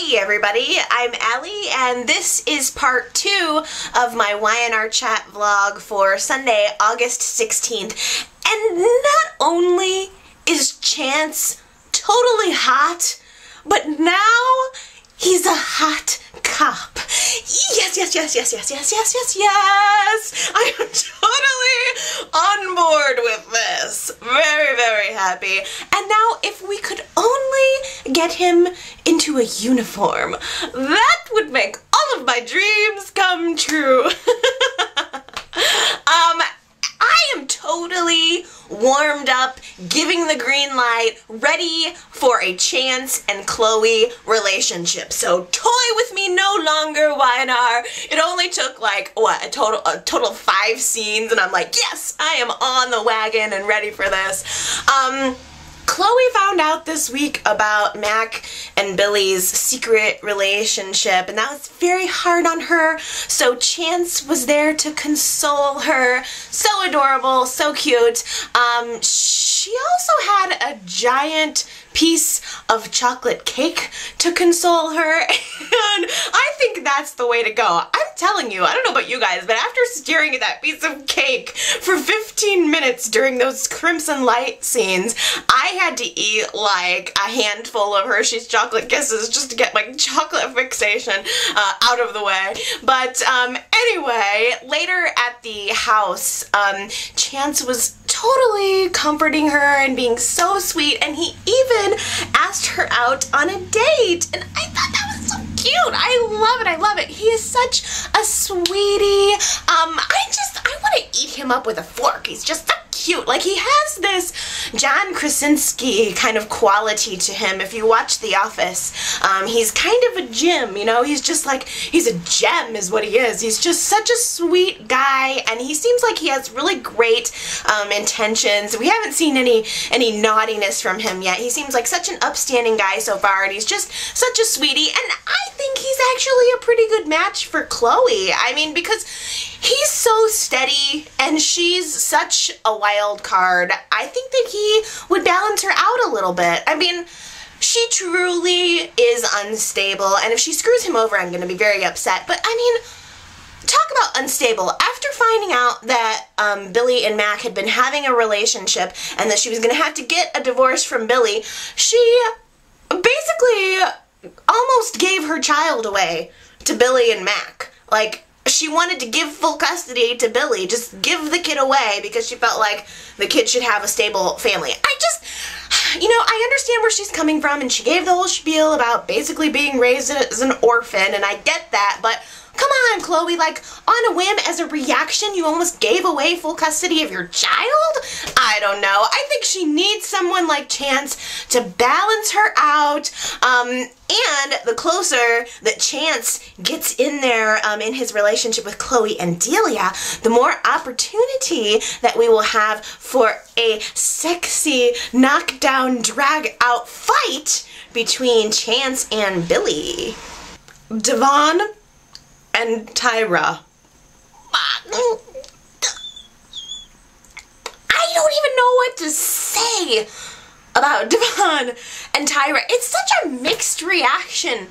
Hey everybody, I'm Allie and this is part 2 of my YNR chat vlog for Sunday, August 16th. And not only is Chance totally hot, but now he's a hot cop. Yes. I am totally on board with this. Very happy. And now if we could only get him into a uniform, that would make all of my dreams come true. I am totally warmed up, giving the green light, ready for a Chance and Chloe relationship. So toy with me no longer, YNR. It only took like, what, a total of 5 scenes, and I'm like, yes, I am on the wagon and ready for this. Chloe found out this week about Mac and Billy's secret relationship, and that was very hard on her, so Chance was there to console her. So adorable, so cute. She also had a giant piece of chocolate cake to console her, and I think that's the way to go. I'm telling you, I don't know about you guys, but after staring at that piece of cake for 15 minutes during those Crimson Light scenes, I had to eat like a handful of Hershey's Chocolate Kisses just to get my chocolate fixation out of the way. But anyway, later at the house, Chance was totally comforting her and being so sweet, and he even asked her out on a date, and I thought that was so cute. I love it. He is such a sweetie. I want to eat him up with a fork. He's just so cute. Like, he has this John Krasinski kind of quality to him. If you watch The Office, he's kind of a gem, you know? He's just like, he's a gem is what he is. He's just such a sweet guy, and he seems like he has really great intentions. We haven't seen any naughtiness from him yet. He seems like such an upstanding guy so far, and he's just such a sweetie, and I think he's actually a pretty good match for Chloe. I mean, because he's so steady, and she's such a wild card. I think that he would balance her out a little bit. I mean, she truly is unstable, and if she screws him over, I'm going to be very upset. But, I mean, talk about unstable. After finding out that Billy and Mac had been having a relationship and that she was going to have to get a divorce from Billy, she basically almost gave her child away to Billy and Mac. Like, she wanted to give full custody to Billy, just give the kid away because she felt like the kid should have a stable family. You know, I understand where she's coming from, and she gave the whole spiel about basically being raised as an orphan, and I get that, but come on, Chloe, like, on a whim, as a reaction, you almost gave away full custody of your child? I don't know. I think she needs someone like Chance to balance her out, and the closer that Chance gets in there in his relationship with Chloe and Delia, the more opportunity that we will have for a sexy knockdown, drag-out fight between Chance and Billy. Devon and Tyra. I don't even know what to say about Devon and Tyra. It's such a mixed reaction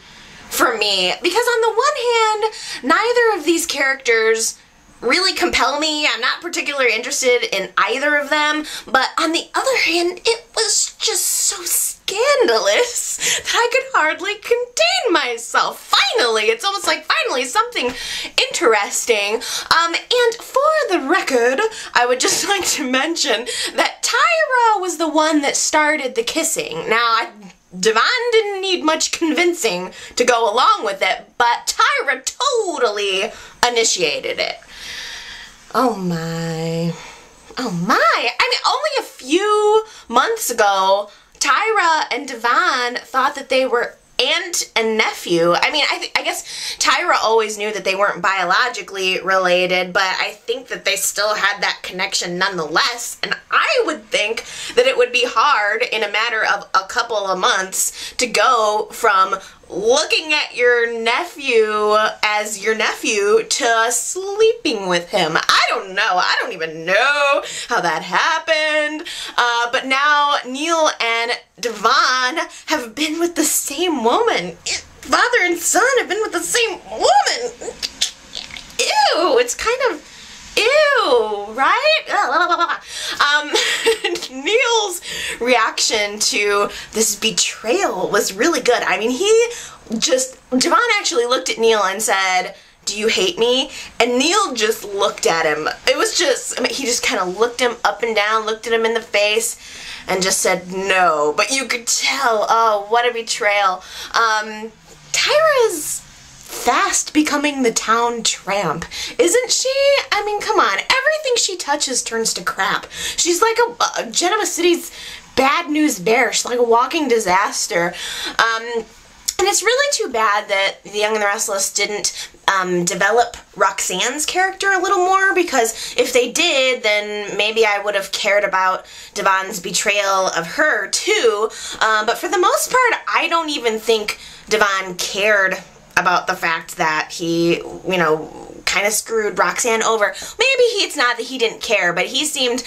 for me, because on the one hand, neither of these characters really compel me. I'm not particularly interested in either of them, but on the other hand, it was just so scandalous that I could hardly contain myself. Finally, it's almost like finally something interesting. And for the record, I would just like to mention that Tyra was the one that started the kissing. Now, Devon didn't need much convincing to go along with it, but Tyra totally initiated it. Oh my. Oh my. I mean, only a few months ago, Tyra and Devon thought that they were aunt and nephew. I mean, I guess Tyra always knew that they weren't biologically related, but I think that they still had that connection nonetheless, and I would think that it would be hard in a matter of a couple of months to go from looking at your nephew as your nephew to sleeping with him. I don't know. I don't even know how that happened. But now Neil and Devon have been with the same woman. father and son have been with the same woman. Ew, it's kind of ew, right? Neil's reaction to this betrayal was really good. I mean, Devon actually looked at Neil and said, "Do you hate me?" And Neil just looked at him. It was just, I mean, he just kind of looked him up and down, looked at him in the face, and just said no. But you could tell, oh, what a betrayal. Tyra's fast becoming the town tramp, isn't she? I mean, come on, everything she touches turns to crap. She's like a Geneva City's bad news bear. She's like a walking disaster. And it's really too bad that The Young and the Restless didn't develop Roxanne's character a little more, because if they did, then maybe I would have cared about Devon's betrayal of her too. But for the most part, I don't even think Devon cared about the fact that he, you know, kind of screwed Roxanne over. Maybe it's not that he didn't care, but he seemed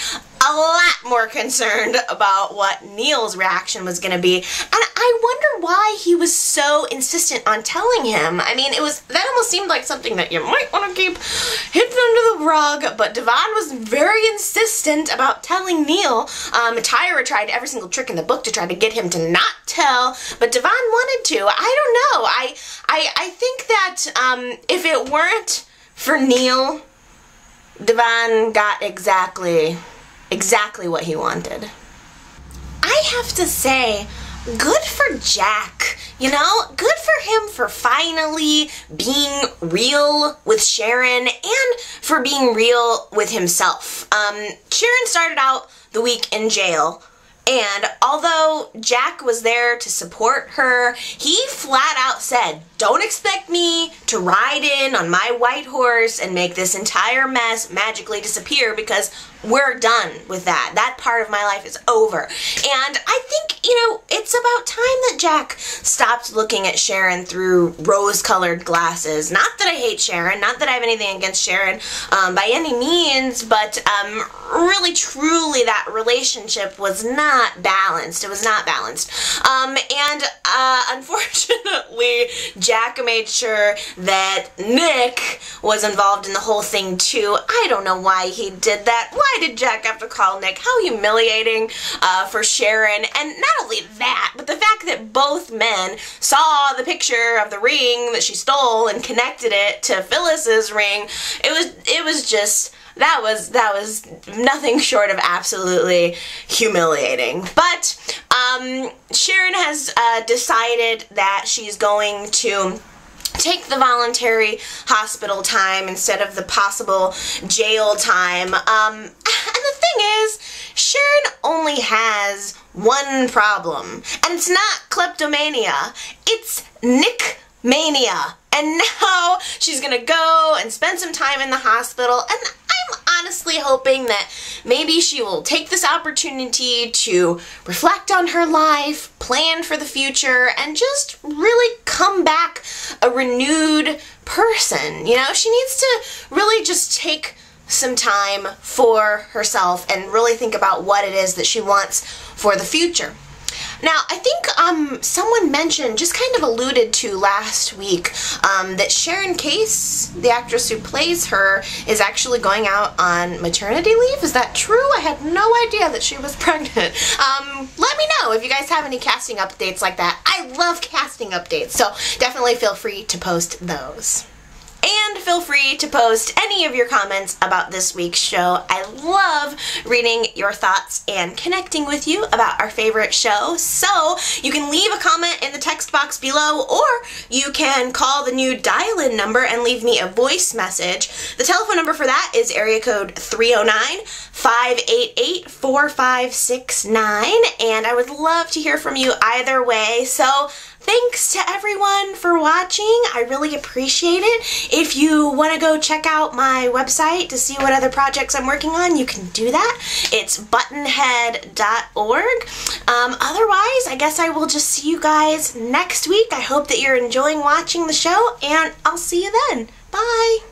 a lot more concerned about what Neil's reaction was going to be. And I wonder why he was so insistent on telling him. I mean, that almost seemed like something that you might want to keep hidden under the rug, but Devon was very insistent about telling Neil. Tyra tried every single trick in the book to try to get him to not tell, but Devon wanted to. I don't know. I think that if it weren't for Neil, Devon got exactly what he wanted. I have to say, good for Jack. You know, good for him for finally being real with Sharon and for being real with himself. Sharon started out the week in jail, and although Jack was there to support her, he flat out said, "Don't expect me to ride in on my white horse and make this entire mess magically disappear, because we're done with that. That part of my life is over." And I think, you know, it's about time that Jack stopped looking at Sharon through rose-colored glasses. Not that I hate Sharon, not that I have anything against Sharon by any means, but really, truly, that relationship was not balanced. It was not balanced. Unfortunately, Jack made sure that Nick was involved in the whole thing too. I don't know why he did that. Why did Jack have to call Nick? How humiliating for Sharon. And not only that, but the fact that both men saw the picture of the ring that she stole and connected it to Phyllis's ring. It was just, that was nothing short of absolutely humiliating. But Sharon has decided that she's going to take the voluntary hospital time instead of the possible jail time. And the thing is, Sharon only has one problem, and it's not kleptomania, it's Nickmania. And now she's gonna go and spend some time in the hospital, and I'm honestly hoping that maybe she will take this opportunity to reflect on her life, plan for the future, and just really come back a renewed person. You know, she needs to really just take some time for herself and really think about what it is that she wants for the future. Now, I think someone mentioned, just kind of alluded to last week, that Sharon Case, the actress who plays her, is actually going out on maternity leave. Is that true? I had no idea that she was pregnant. Let me know if you guys have any casting updates like that. I love casting updates, so definitely feel free to post those. And feel free to post any of your comments about this week's show. I love reading your thoughts and connecting with you about our favorite show. So you can leave a comment in the text box below, or you can call the new dial-in number and leave me a voice message. The telephone number for that is area code 309-588-4569, and I would love to hear from you either way. So thanks to everyone for watching. I really appreciate it. If you want to go check out my website to see what other projects I'm working on, you can do that. It's buttonhead.org. Otherwise, I guess I will just see you guys next week. I hope that you're enjoying watching the show, and I'll see you then. Bye!